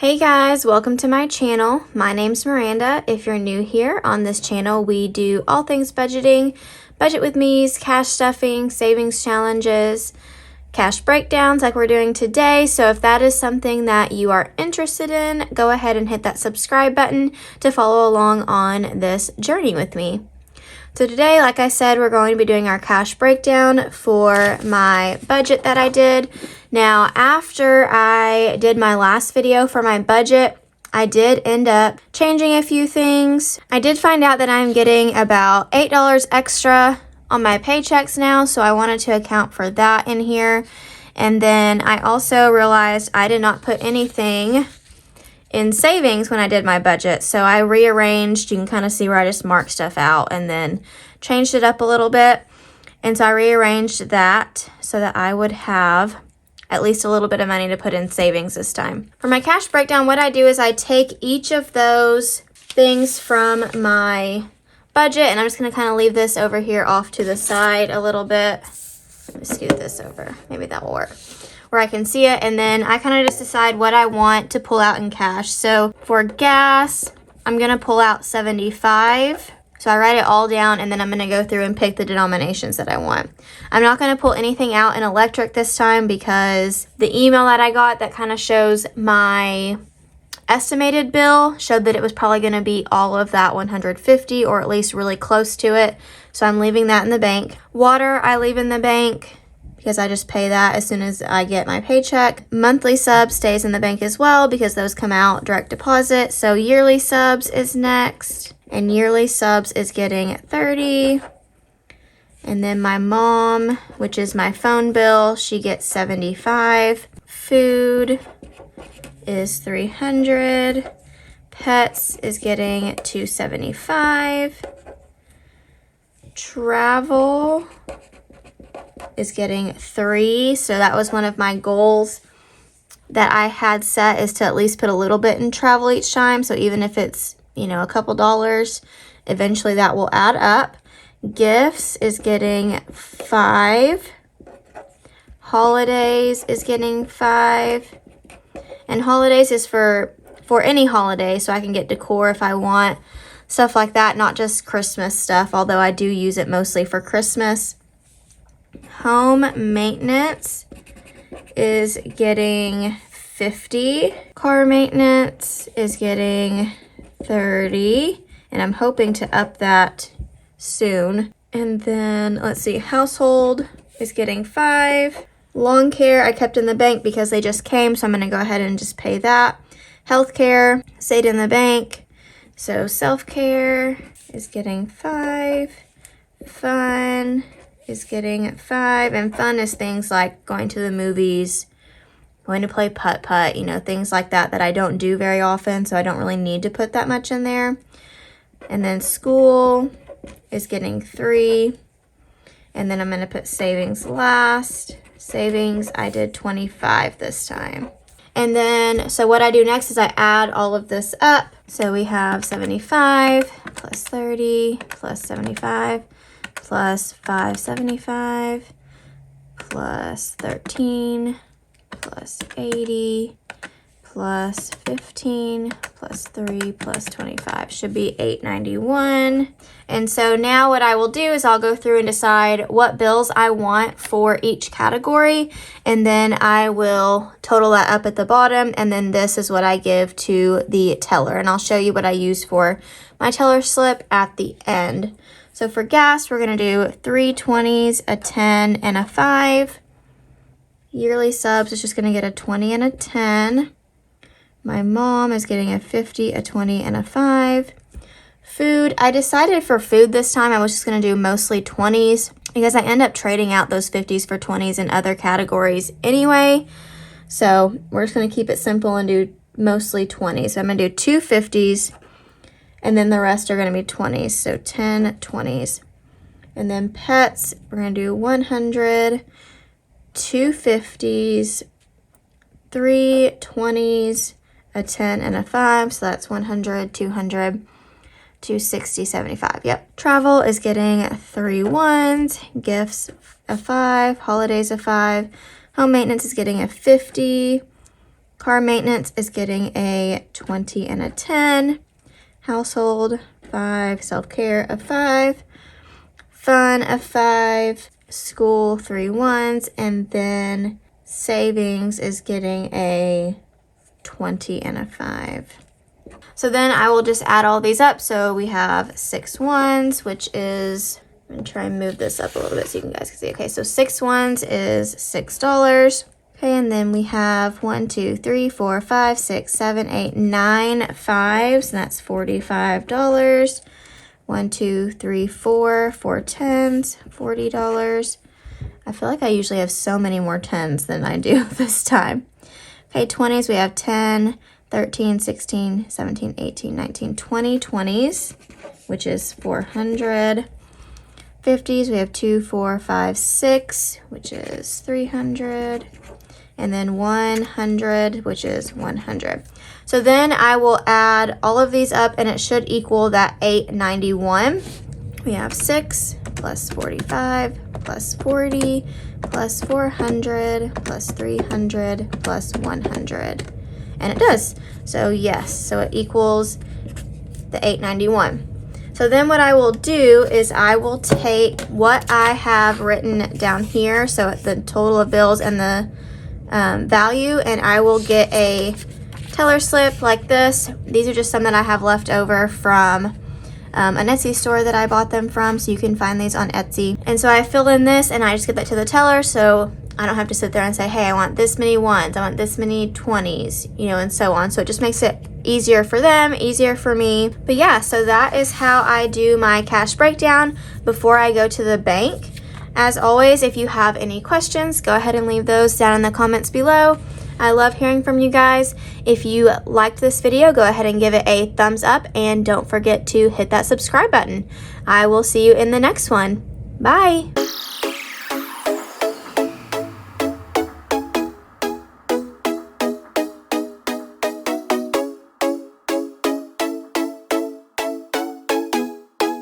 Hey guys, welcome to my channel. My name's Miranda. If you're new here on this channel, we do all things budgeting, budget with me's, cash stuffing, savings challenges, cash breakdowns like we're doing today. So if that is something that you are interested in, go ahead and hit that subscribe button to follow along on this journey with me. So today, like I said, we're going to be doing our cash breakdown for my budget that I did. Now, after I did my last video for my budget, I did end up changing a few things. I did find out that I'm getting about $8 extra on my paychecks now, so I wanted to account for that in here. And then I also realized I did not put anything in savings when I did my budget. So I rearranged, you can kind of see where I just marked stuff out and then changed it up a little bit. And so I rearranged that so that I would have at least a little bit of money to put in savings this time. For my cash breakdown, what I do is I take each of those things from my budget, and I'm just gonna kind of leave this over here off to the side a little bit. Let me scoot this over, maybe that will work, where I can see it, and then I kind of just decide what I want to pull out in cash. So for gas, I'm gonna pull out 75. So I write it all down, and then I'm gonna go through and pick the denominations that I want. I'm not gonna pull anything out in electric this time because the email that I got that kind of shows my estimated bill showed that it was probably gonna be all of that 150, or at least really close to it. So I'm leaving that in the bank. Water, I leave in the bank because I just pay that as soon as I get my paycheck. Monthly sub stays in the bank as well because those come out direct deposit. So yearly subs is next, and yearly subs is getting 30. And then my mom, which is my phone bill, she gets 75. Food is 300. Pets is getting 275. Travel is getting 3. So that was one of my goals that I had set, is to at least put a little bit in travel each time. So even if it's, you know, a couple dollars, eventually that will add up. Gifts is getting 5. Holidays is getting 5. And holidays is for any holiday, so I can get decor if I want, stuff like that, not just Christmas stuff, although I do use it mostly for Christmas. Home maintenance is getting 50. Car maintenance is getting 30. And I'm hoping to up that soon. And then, let's see, household is getting 5. Lawn care I kept in the bank because they just came, so I'm going to go ahead and just pay that. Healthcare stayed in the bank. So self-care is getting 5. Fun is getting 5. And fun is things like going to the movies, going to play putt-putt, you know, things like that that I don't do very often, so I don't really need to put that much in there. And then school is getting 3. And then I'm going to put savings last. Savings, I did 25 this time. And then, so what I do next is I add all of this up. So we have 75 plus 30 plus 75 plus 575 plus 13 plus 80 plus 15 plus 3 plus 25 should be 891. And so now what I will do is I'll go through and decide what bills I want for each category, and then I will total that up at the bottom, and then this is what I give to the teller, and I'll show you what I use for my teller slip at the end. So for gas, we're going to do 3 20s, a 10, and a 5. Yearly subs is just going to get a 20 and a 10. My mom is getting a 50, a 20, and a 5. Food, I decided for food this time I was just going to do mostly 20s because I end up trading out those 50s for 20s in other categories anyway. So we're just going to keep it simple and do mostly 20s. So I'm going to do 2 50s, and then the rest are going to be 20s. So 10 20s. And then pets, we're going to do 100, 2 50s, 3 20s, a 10, and a 5. So that's 100, 200, 260, 75. Yep. Travel is getting 3 1s. Gifts a 5. Holidays a 5. Home maintenance is getting a 50. Car maintenance is getting a 20 and a 10. Household, 5. Self-care, a 5. Fun, a 5. School, 3 ones. And then savings is getting a 20 and a 5. So then I will just add all these up. So we have 6 ones, which is, I'm gonna try and move this up a little bit so you guys can see. Okay, so 6 ones is $6. Okay, and then we have 1, 2, 3, 4, 5, 6, 7, 8, 9 fives, and that's $45. 1, 2, 3, 4 tens, $40. I feel like I usually have so many more tens than I do this time. Okay, 20s, we have 10, 13, 16, 17, 18, 19, 20 20s, which is 400. 50s, we have 2, 4, 5, 6, which is 300. And then 100, which is 100. So then I will add all of these up and it should equal that $891. We have 6 plus 45 plus 40 plus 400 plus 300 plus 100. And it does. So yes, so it equals the $891. So then what I will do is I will take what I have written down here, so the total of bills and the value, and I will get a teller slip like this. These are just some that I have left over from an Etsy store that I bought them from, so you can find these on Etsy. And so I fill in this and I just get that to the teller, so I don't have to sit there and say, hey, I want this many ones, I want this many 20s, you know, and so on. So it just makes it easier for them, easier for me. But yeah, so that is how I do my cash breakdown before I go to the bank. As always, if you have any questions, go ahead and leave those down in the comments below. I love hearing from you guys. If you liked this video, go ahead and give it a thumbs up and don't forget to hit that subscribe button. I will see you in the next one. Bye!